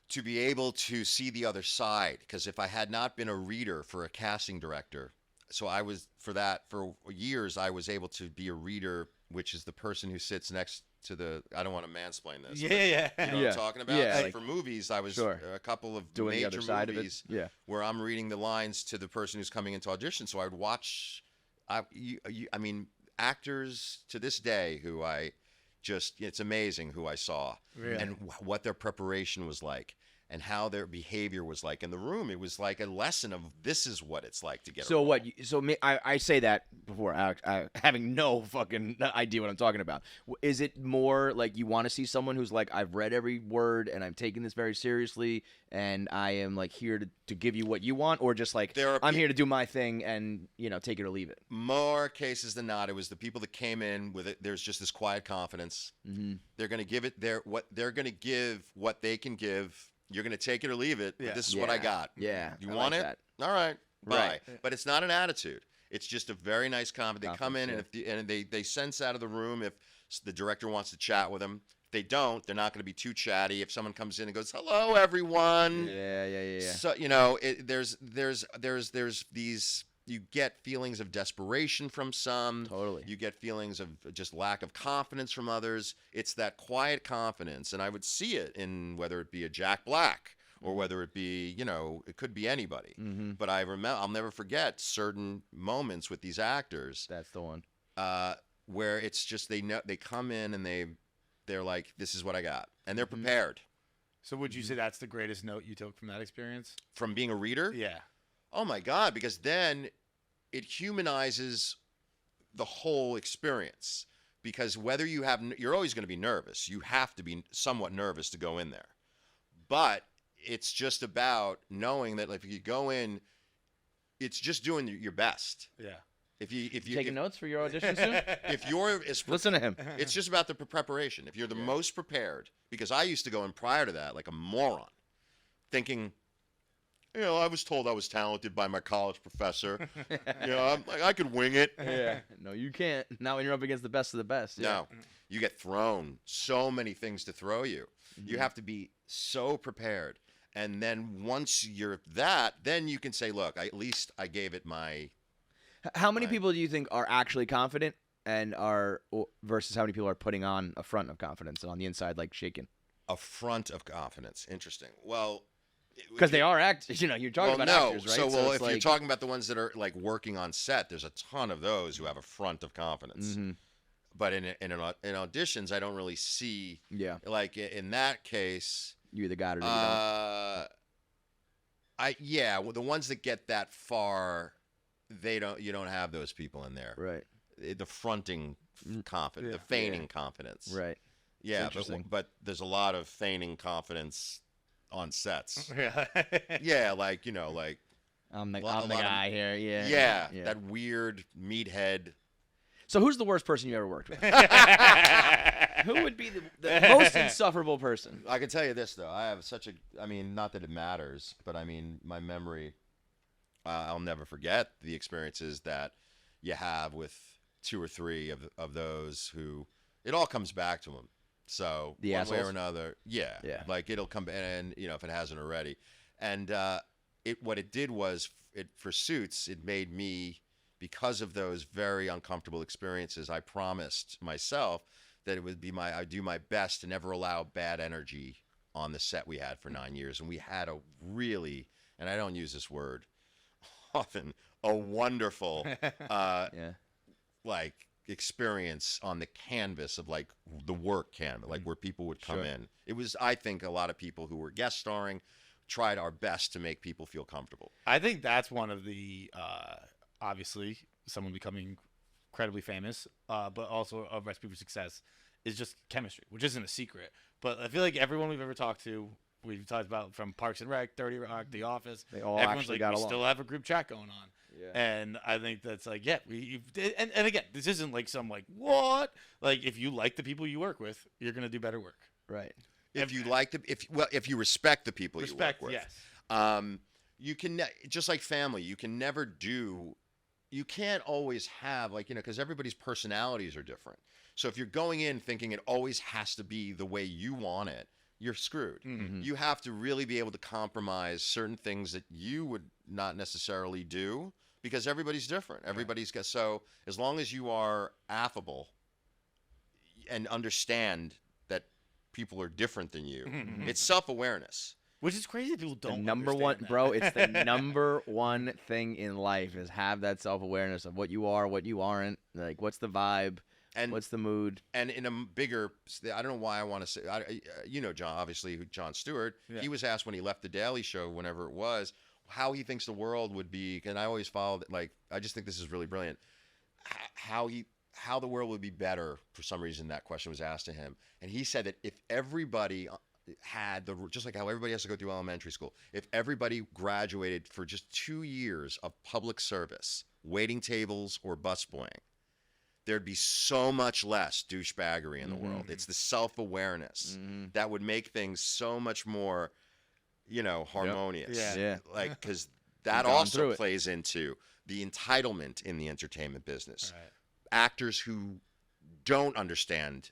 Speaker 1: to be able to see the other side, because if I had not been a reader for a casting director, so I was for years I was able to be a reader, which is the person who sits next to I don't want to mansplain this.
Speaker 2: Yeah.
Speaker 1: You know what I'm talking about?
Speaker 4: Yeah,
Speaker 1: Like for movies, I was a couple of
Speaker 4: doing the
Speaker 1: major
Speaker 4: other side
Speaker 1: movies
Speaker 4: of it.
Speaker 1: where I'm reading the lines to the person who's coming into audition. So I would watch. I mean, actors to this day who it's amazing who I saw and what their preparation was like and how their behavior was like in the room. It was like a lesson of this is what it's like to get.
Speaker 4: So what? I say that before having no fucking idea what I'm talking about. Is it more like you want to see someone who's like, I've read every word and I'm taking this very seriously and I am like here to give you what you want, or just like I'm here to do my thing and take it or leave it?
Speaker 1: More cases than not, it was the people that came in with it. There's just this quiet confidence. Mm-hmm. They're going to give it they're going to give what they can give. You're going to take it or leave it. But this is what I got.
Speaker 4: Yeah.
Speaker 1: You want it? That. All right. Bye. Right. But it's not an attitude. It's just a very nice comment. They come in and they sense out of the room if the director wants to chat with them. If they don't, they're not going to be too chatty. If someone comes in and goes, "Hello, everyone."
Speaker 4: Yeah.
Speaker 1: So there's these. You get feelings of desperation from some.
Speaker 4: Totally.
Speaker 1: You get feelings of just lack of confidence from others. It's that quiet confidence, and I would see it in whether it be a Jack Black or whether it be, it could be anybody. Mm-hmm. But I'll never forget certain moments with these actors.
Speaker 4: That's the one.
Speaker 1: Where it's just they come in and they're like, this is what I got, and they're prepared.
Speaker 2: So would you say that's the greatest note you took from that experience?
Speaker 1: From being a reader?
Speaker 2: Yeah.
Speaker 1: Oh my God, because then it humanizes the whole experience. Because whether you're always going to be nervous. You have to be somewhat nervous to go in there. But it's just about knowing that if you go in, it's just doing your best.
Speaker 2: Yeah.
Speaker 4: If you taking notes for your audition soon? Listen to him.
Speaker 1: It's just about the preparation. If you're the most prepared, because I used to go in prior to that like a moron, thinking, I was told I was talented by my college professor. I could wing it.
Speaker 4: Yeah. No, you can't. Not when you're up against the best of the best. Yeah.
Speaker 1: No, you get thrown so many things to throw you. Mm-hmm. You have to be so prepared. And then once you're that, then you can say, look, at least I gave it my.
Speaker 4: How many people do you think are actually confident and versus how many people are putting on a front of confidence and on the inside like shaking?
Speaker 1: A front of confidence. Interesting. Well.
Speaker 4: Because they are actors, you're talking about actors, right?
Speaker 1: So if you're talking about the ones that are like working on set, there's a ton of those who have a front of confidence. Mm-hmm. But in auditions, I don't really see. Yeah. Like in that case,
Speaker 4: you either got it or you don't.
Speaker 1: Well, the ones that get that far, you don't have those people in there.
Speaker 4: Right.
Speaker 1: The fronting confidence, the feigning confidence.
Speaker 4: Right.
Speaker 1: Yeah,
Speaker 4: Interesting.
Speaker 1: but there's a lot of feigning confidence on sets.
Speaker 2: Yeah.
Speaker 1: Yeah, like like
Speaker 4: I'm the
Speaker 1: a lot of-
Speaker 4: guy here. Yeah.
Speaker 1: yeah, that weird meathead.
Speaker 4: So who's the worst person you ever worked with? Who would be the most insufferable person?
Speaker 1: I can tell you this though, I have such a. I mean, not that it matters, but I mean, my memory. I'll never forget the experiences that you have with 2 or 3 of those who it all comes back to them. So
Speaker 4: The
Speaker 1: one way
Speaker 4: assholes?
Speaker 1: or another, yeah, like it'll come and if it hasn't already, and what it did was for Suits, it made me, because of those very uncomfortable experiences, I promised myself that it would be I'd do my best to never allow bad energy on the set we had for 9 years, and we had a really, and I don't use this word often, a wonderful like experience on the canvas of like the work canvas, like where people would come in. It was, I think, a lot of people who were guest starring tried our best to make people feel comfortable.
Speaker 2: I think that's one of the obviously someone becoming incredibly famous, but also a recipe for success is just chemistry, which isn't a secret. But I feel like everyone we've ever talked to, we've talked about from Parks and Rec, 30 Rock, The Office,
Speaker 4: They all
Speaker 2: everyone's
Speaker 4: actually
Speaker 2: like,
Speaker 4: got
Speaker 2: we
Speaker 4: along.
Speaker 2: still have a group chat going on.
Speaker 4: Yeah.
Speaker 2: And I think that's like, yeah, and again, this isn't like some like, what? Like, if you like the people you work with, you're going to do better work.
Speaker 4: Right.
Speaker 1: If you like them, if you respect the people you work with,
Speaker 2: yes.
Speaker 1: You can just like family. You can never do. You can't always have because everybody's personalities are different. So if you're going in thinking it always has to be the way you want it, you're screwed.
Speaker 2: Mm-hmm.
Speaker 1: You have to really be able to compromise certain things that you would not necessarily do because everybody's different. Everybody's got, so as long as you are affable and understand that people are different than you, it's self-awareness.
Speaker 2: Which is crazy. People don't.
Speaker 4: The number
Speaker 2: understand
Speaker 4: one,
Speaker 2: that.
Speaker 4: bro. It's the number one thing in life is have that self-awareness of what you are, what you aren't. Like, what's the vibe?
Speaker 1: And
Speaker 4: what's the mood?
Speaker 1: And in a bigger, I don't know why I want to say, John, obviously, Jon Stewart, he was asked when he left The Daily Show, whenever it was, how he thinks the world would be. And I always followed, I just think this is really brilliant. How the world would be better, for some reason, that question was asked to him. And he said that if everybody had just like how everybody has to go through elementary school, if everybody graduated for just 2 years of public service, waiting tables or busboying, there'd be so much less douchebaggery in the world. It's the self-awareness that would make things so much more, harmonious.
Speaker 2: Yeah.
Speaker 1: Like, because that also plays into the entitlement in the entertainment business.
Speaker 2: Right.
Speaker 1: Actors who don't understand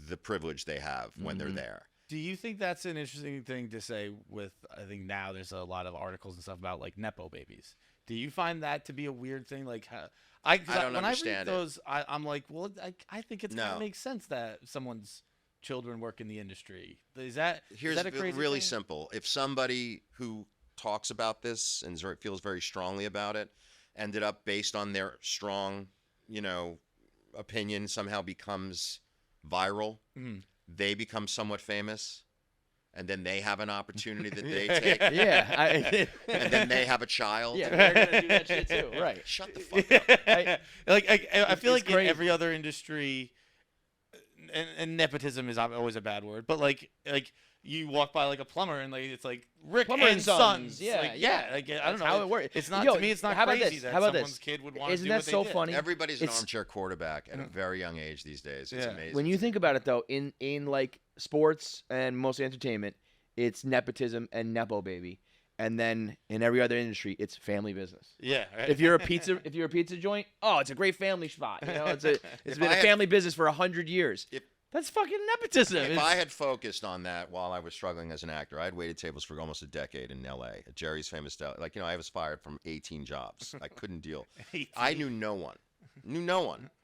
Speaker 1: the privilege they have when they're there.
Speaker 2: Do you think that's an interesting thing to say with, I think now there's a lot of articles and stuff about like Nepo babies. Do you find that to be a weird thing? Like,
Speaker 1: I don't
Speaker 2: when
Speaker 1: understand
Speaker 2: I read those, I'm like, well, I think it's kind
Speaker 1: No.
Speaker 2: of makes sense that someone's children work in the industry. Is that a crazy
Speaker 1: really
Speaker 2: thing?
Speaker 1: simple. If somebody who talks about this and feels very strongly about it ended up based on their strong, opinion somehow becomes viral, they become somewhat famous, and then they have an opportunity that they take,
Speaker 4: Yeah.
Speaker 1: and then they have a child.
Speaker 4: Yeah, they're gonna do that shit too. Right.
Speaker 1: Shut the fuck up.
Speaker 2: I feel like in
Speaker 4: crazy.
Speaker 2: every other industry, and nepotism is always a bad word, but like you walk by like a plumber and like it's like Rick
Speaker 4: Plumber
Speaker 2: and
Speaker 4: and
Speaker 2: Sons.
Speaker 4: Sons. Yeah,
Speaker 2: Like,
Speaker 4: yeah.
Speaker 2: Like, I don't
Speaker 4: That's
Speaker 2: know
Speaker 4: how it works.
Speaker 2: It's not
Speaker 4: Yo,
Speaker 2: to me. It's not
Speaker 4: how about
Speaker 2: crazy
Speaker 4: this?
Speaker 2: that
Speaker 4: How about
Speaker 2: someone's
Speaker 4: this?
Speaker 2: kid would want to
Speaker 4: Isn't
Speaker 2: do
Speaker 4: that
Speaker 2: what they
Speaker 4: so
Speaker 2: did.
Speaker 4: funny?
Speaker 1: Everybody's an
Speaker 4: It's-
Speaker 1: armchair quarterback at a very young age these days. It's
Speaker 2: Yeah.
Speaker 1: amazing.
Speaker 4: When you think about it, though, in like sports and mostly entertainment, it's nepotism and nepo baby, and then in every other industry, it's family business.
Speaker 2: Yeah. Right?
Speaker 4: If you're a pizza joint, oh, it's a great family spot. It's been a family business for 100 years. That's fucking nepotism.
Speaker 1: If I had focused on that while I was struggling as an actor, I'd waited tables for almost a decade in L.A. at Jerry's Famous Deli. I was fired from 18 jobs. I couldn't deal. I knew no one.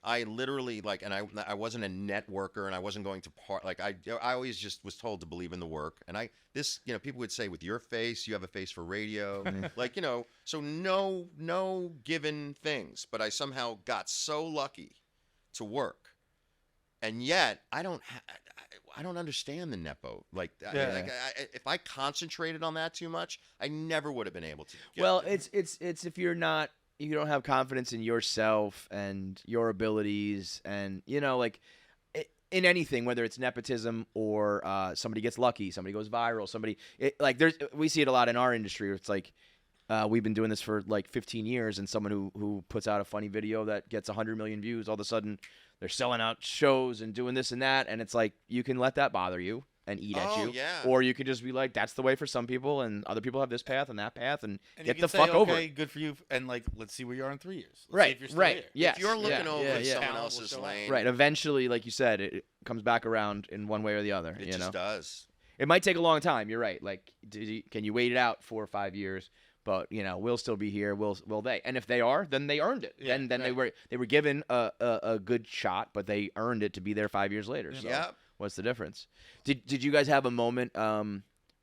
Speaker 1: I literally and I wasn't a networker, and I wasn't going to I always just was told to believe in the work. And people would say, with your face, you have a face for radio. So no given things. But I somehow got so lucky to work. And yet, I don't understand the nepo. If I concentrated on that too much, I never would have been able to.
Speaker 4: It's if you don't have confidence in yourself and your abilities, and in anything, whether it's nepotism or somebody gets lucky, somebody goes viral, we see it a lot in our industry. Where it's like we've been doing this for like 15 years, and someone who puts out a funny video that gets 100 million views, all of a sudden they're selling out shows and doing this and that, and it's like you can let that bother you and eat at you, or you could just be like, that's the way for some people, and other people have this path and that path, and get the fuck over it.
Speaker 2: Good for you, and like, let's see where you are in 3 years. Let's see
Speaker 4: Right,
Speaker 2: if you're still
Speaker 4: right,
Speaker 2: here.
Speaker 4: yes.
Speaker 1: If you're looking
Speaker 4: yeah,
Speaker 1: over
Speaker 4: yeah, yeah.
Speaker 1: someone else's lane,
Speaker 4: right, eventually, like you said, it comes back around in one way or the other.
Speaker 1: it
Speaker 4: you
Speaker 1: just
Speaker 4: know?
Speaker 1: does.
Speaker 4: It might take a long time. You're right. Like, can you wait it out 4 or 5 years? But we'll still be here. Will they? And if they are, then they earned it.
Speaker 2: Yeah,
Speaker 4: And then they were given a good shot, but they earned it to be there 5 years later. So
Speaker 1: Yep.
Speaker 4: what's the difference? Did you guys have a moment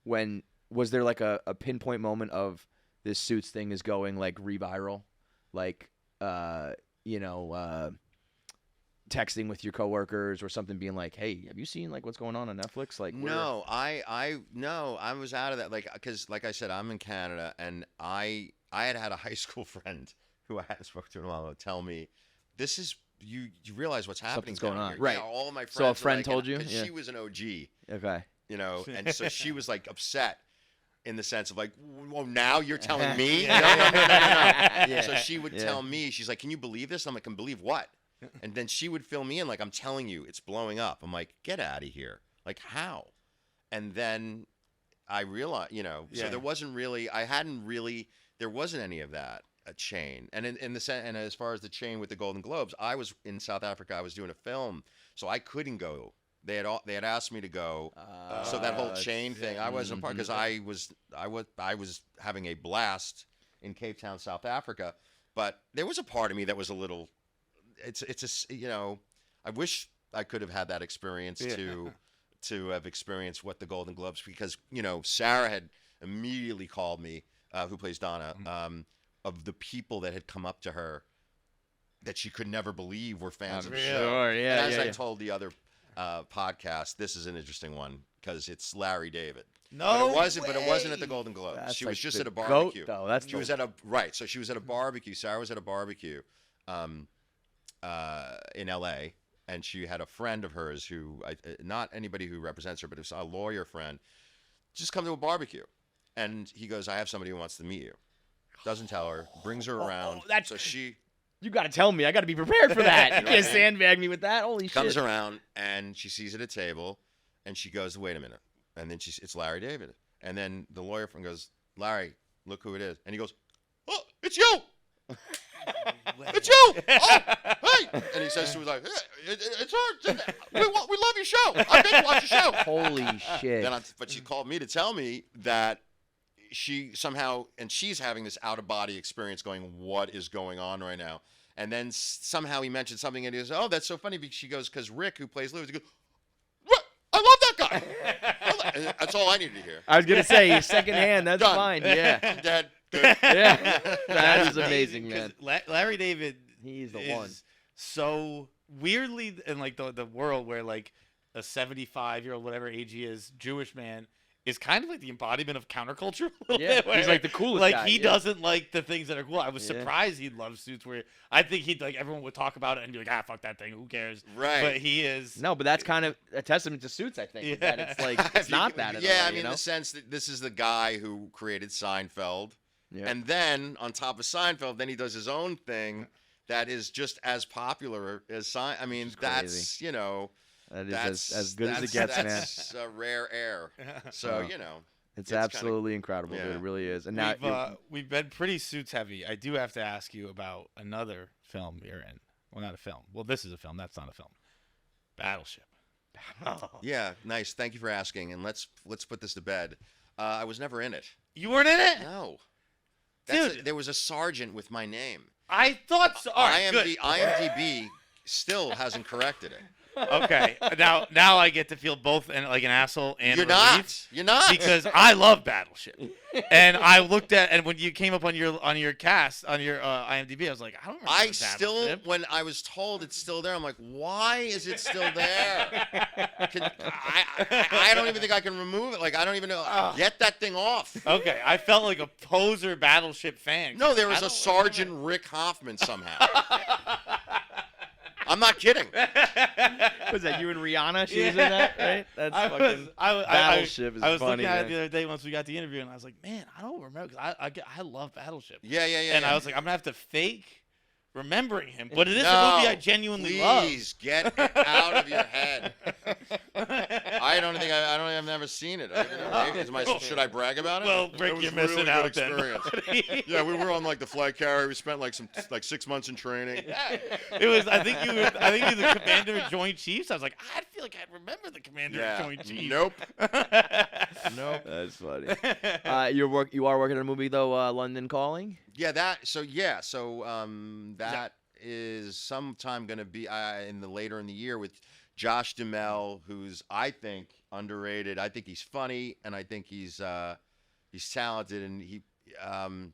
Speaker 4: when was there like a pinpoint moment of this Suits thing is going like reviral, like texting with your coworkers or something, being like, "Hey, have you seen like what's going on Netflix?" Like,
Speaker 1: No, I was out of that, like, because like I said, I'm in Canada, and I had a high school friend who I hadn't spoken to in a while tell me, this is you realize what's happening
Speaker 4: Something's going
Speaker 1: down
Speaker 4: on.
Speaker 1: here.
Speaker 4: Right.
Speaker 1: Yeah, all of my friends.
Speaker 4: So a
Speaker 1: were
Speaker 4: friend
Speaker 1: like,
Speaker 4: told you?
Speaker 1: 'cause
Speaker 4: Yeah.
Speaker 1: she was an OG,
Speaker 4: Okay.
Speaker 1: and so she was like upset in the sense of like, well, now you're telling me?
Speaker 2: Yeah.
Speaker 1: No.
Speaker 4: Yeah.
Speaker 1: So she would
Speaker 4: Yeah.
Speaker 1: tell me, she's like, can you believe this? I'm like, can believe what? And then she would fill me in like, I'm telling you, it's blowing up. I'm like, get out of here. Like, how? And then I realized, so there wasn't really, there wasn't any of that, a chain. And and as far as the chain with the Golden Globes, I was in South Africa, I was doing a film, so I couldn't go. They had asked me to go. So that whole chain thing, I wasn't part, because I was having a blast in Cape Town, South Africa. But there was a part of me that was a little, I wish I could have had that experience to have experienced what the Golden Globes, because Sarah had immediately called me, who plays Donna, of the people that had come up to her that she could never believe were fans of the show.
Speaker 4: Sure, yeah.
Speaker 1: And as I told the other podcast, this is an interesting one because it's Larry David.
Speaker 2: No,
Speaker 1: but it wasn't at the Golden Globes.
Speaker 4: That's
Speaker 1: she was
Speaker 4: like
Speaker 1: just
Speaker 4: the
Speaker 1: at a barbecue.
Speaker 4: goat, though. That's
Speaker 1: she was at a So she was at a barbecue. Sarah was at a barbecue, in L.A. And she had a friend of hers who, not anybody who represents her, but it was a lawyer friend, just come to a barbecue, and he goes, "I have somebody who wants to meet you." Doesn't tell her, brings her around. So she.
Speaker 4: You got to tell me. I got to be prepared for that. You can't sandbag me with that. Holy shit.
Speaker 1: Comes around, and she sees at a table, and she goes, "Wait a minute." And then it's Larry David. And then the lawyer friend goes, "Larry, look who it is." And he goes, "Oh, it's you! It's you! Oh, hey!" And he says to her, like, "Hey, it's her. We love your show. I think you watch your show."
Speaker 4: Holy shit.
Speaker 1: But she called me to tell me that she somehow, and she's having this out-of-body experience going, what is going on right now? And then somehow he mentioned something, and he goes, "Oh, that's so funny." Because she goes, because Rick, who plays Lewis, he goes, "What? I love that guy." And that's all I needed to hear.
Speaker 4: I was going to say, secondhand, that's
Speaker 1: Done.
Speaker 4: fine. Yeah.
Speaker 1: Dead. Good.
Speaker 4: Yeah. That is amazing, man.
Speaker 2: 'Cause Larry David
Speaker 4: He's the
Speaker 2: is
Speaker 4: one.
Speaker 2: so weirdly in like the world where like a 75-year-old, whatever age he is, Jewish man is kind of like the embodiment of counterculture a little
Speaker 4: Yeah,
Speaker 2: bit. Where,
Speaker 4: he's like the coolest
Speaker 2: like
Speaker 4: guy,
Speaker 2: he
Speaker 4: yeah.
Speaker 2: doesn't like the things that are cool. I was
Speaker 4: Yeah.
Speaker 2: surprised he loves Suits, where I think he'd like everyone would talk about it and be like, fuck that thing, who cares?
Speaker 1: Right.
Speaker 2: But he is
Speaker 4: No, but that's kind of a testament to Suits, I think.
Speaker 2: Yeah.
Speaker 4: That it's like, it's not that at
Speaker 1: Yeah,
Speaker 4: all,
Speaker 1: I mean, in the sense that this is the guy who created Seinfeld.
Speaker 4: Yeah.
Speaker 1: And then, on top of Seinfeld, then he does his own thing that is just as popular as Seinfeld. I mean, that's,
Speaker 4: That is
Speaker 1: that's
Speaker 4: as good as it gets, man.
Speaker 1: That's a rare air. So,
Speaker 4: Oh. It's
Speaker 1: kinda-
Speaker 4: absolutely incredible, dude.
Speaker 1: yeah.
Speaker 4: It really is. And now
Speaker 2: we've been pretty Suits heavy. I do have to ask you about another film you're in. Well, not a film. Well, this is a film. That's not a film. Battleship.
Speaker 1: Yeah, nice. Thank you for asking. And let's put this to bed. I was never in it.
Speaker 2: You weren't in it?
Speaker 1: No.
Speaker 2: Dude.
Speaker 1: There was a sergeant with my name.
Speaker 2: I thought so. All right, good.
Speaker 1: IMDb still hasn't corrected it.
Speaker 2: Okay. Now I get to feel both like an asshole and
Speaker 1: You're
Speaker 2: relief
Speaker 1: not. You're not.
Speaker 2: because I love Battleship. And I looked at and when you came up on your cast on your IMDb, I was like, I don't remember
Speaker 1: I
Speaker 2: Battleship.
Speaker 1: still, when I was told it's still there, I'm like, why is it still there? I don't even think I can remove it. Like, I don't even know. Get that thing off.
Speaker 2: Okay, I felt like a poser Battleship fan.
Speaker 1: No, there was
Speaker 2: I
Speaker 1: a
Speaker 2: don't
Speaker 1: Sergeant Rick Hoffman somehow. I'm not kidding.
Speaker 4: Was that you and Rihanna? She was in that, right? That's fucking Battleship is
Speaker 2: I was
Speaker 4: funny.
Speaker 2: looking at it
Speaker 4: man.
Speaker 2: the other day once we got the interview, and I was like, man, I don't remember because I love Battleship.
Speaker 1: Yeah.
Speaker 2: And I was like, I'm gonna have to fake remembering him, but it is a movie I genuinely love.
Speaker 1: Please get it out of your head. I've never seen it. Should I brag about it?
Speaker 2: Well, Rick,
Speaker 1: It was
Speaker 2: you're
Speaker 1: a
Speaker 2: missing
Speaker 1: really
Speaker 2: out
Speaker 1: good
Speaker 2: then.
Speaker 1: experience. Yeah, we were on like the flag carrier. We spent like 6 months in training.
Speaker 2: It was. I think you were the commander of Joint Chiefs. I was like, I feel like I remember the commander of Joint Chiefs.
Speaker 1: Nope. Nope.
Speaker 4: That's funny. You are working on a movie though, London Calling.
Speaker 1: Yeah, that is sometime going to be later in the year with Josh Duhamel, who's I think underrated. I think he's funny, and I think he's talented, and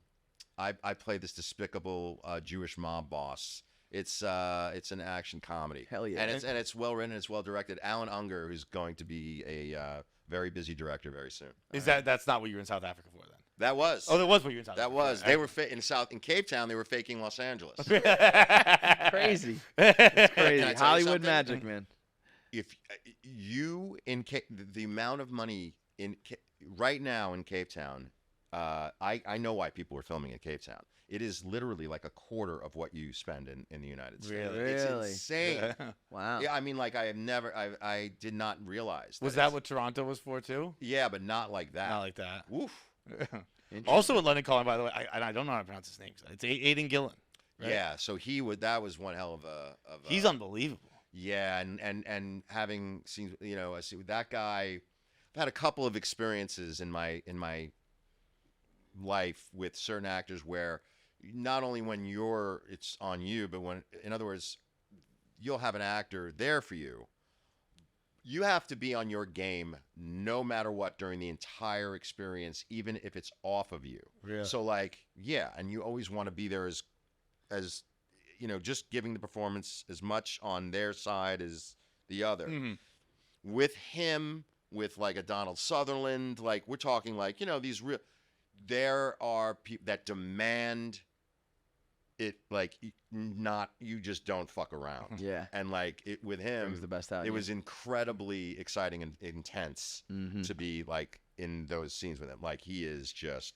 Speaker 1: I play this despicable Jewish mob boss. It's an action comedy.
Speaker 4: Hell yeah.
Speaker 1: And it's well written, and it's well directed. Alan Unger, who's going to be a very busy director very soon.
Speaker 2: That's not what you were in South Africa for then?
Speaker 1: That was.
Speaker 2: Oh, that was what you were in South
Speaker 1: That
Speaker 2: Africa
Speaker 1: was.
Speaker 2: for.
Speaker 1: They were in Cape Town. They were faking Los Angeles.
Speaker 4: Crazy. It's crazy.
Speaker 1: Can I tell you
Speaker 4: Hollywood
Speaker 1: something?
Speaker 4: magic, man.
Speaker 1: If the amount of money right now in Cape Town, I know why people were filming in Cape Town. It is literally like a quarter of what you spend in the United States.
Speaker 2: Really?
Speaker 1: It's insane.
Speaker 4: Wow.
Speaker 1: Yeah, I mean, like I did not realize.
Speaker 2: Was that what Toronto was for too?
Speaker 1: Yeah, but not like that.
Speaker 2: Not like that.
Speaker 1: Woof.
Speaker 2: Also in London Calling, by the way, I don't know how to pronounce his name. It's Aidan Gillen. Right?
Speaker 1: Yeah, so that was one hell of a.
Speaker 2: He's unbelievable.
Speaker 1: Yeah, and having seen, I see that guy. I've had a couple of experiences in my life with certain actors where not only when it's on you, but when, in other words, you'll have an actor there for you. You have to be on your game no matter what during the entire experience, even if it's off of you.
Speaker 2: Really?
Speaker 1: So and you always want to be there as just giving the performance as much on their side as the other.
Speaker 2: Mm-hmm.
Speaker 1: With him, with like a Donald Sutherland, like we're talking like, these real, there are people that demand it, like you just don't fuck around.
Speaker 4: Yeah.
Speaker 1: And like it with him,
Speaker 4: Brings the best out.
Speaker 1: it was incredibly exciting and intense to be like in those scenes with him. Like he is just.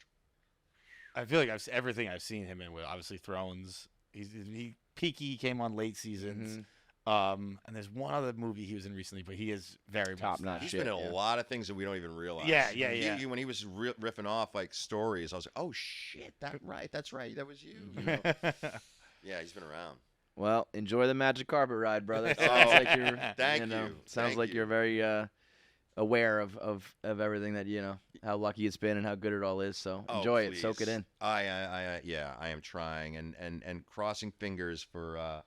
Speaker 2: I feel like everything I've seen him in with, obviously Thrones. He Peaky came on late seasons. And there's one other movie he was in recently, but he is very
Speaker 4: Top
Speaker 2: much
Speaker 4: notch.
Speaker 1: He's been in a lot of things that we don't even realize.
Speaker 2: Yeah.
Speaker 1: When he was riffing off like stories, I was like, oh shit, that's right, that was you. Yeah, he's been around.
Speaker 4: Well, enjoy the magic carpet ride, brother.
Speaker 1: Oh,
Speaker 4: Sounds like you're,
Speaker 1: thank
Speaker 4: you know,
Speaker 1: you.
Speaker 4: Sounds
Speaker 1: Thank
Speaker 4: like
Speaker 1: you.
Speaker 4: you're very aware of everything that how lucky it's been and how good it all is. So enjoy it, soak it in.
Speaker 1: I am trying and crossing fingers for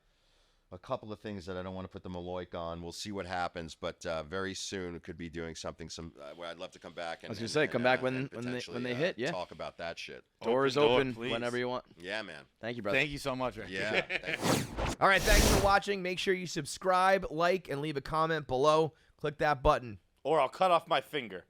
Speaker 1: a couple of things that I don't want to put the Maloik on. We'll see what happens, but very soon it could be doing something where I'd love to come back. And,
Speaker 4: I was gonna say, come back when
Speaker 1: potentially,
Speaker 4: they hit. Yeah,
Speaker 1: talk about that shit.
Speaker 4: door is
Speaker 2: Open door,
Speaker 4: open
Speaker 2: please.
Speaker 4: whenever you want.
Speaker 1: Yeah, man.
Speaker 4: Thank you, brother.
Speaker 2: Thank you so much, Rick.
Speaker 1: Yeah. Thank you.
Speaker 5: All right, thanks for watching. Make sure you subscribe, like, and leave a comment below. Click that button.
Speaker 2: Or I'll cut off my finger.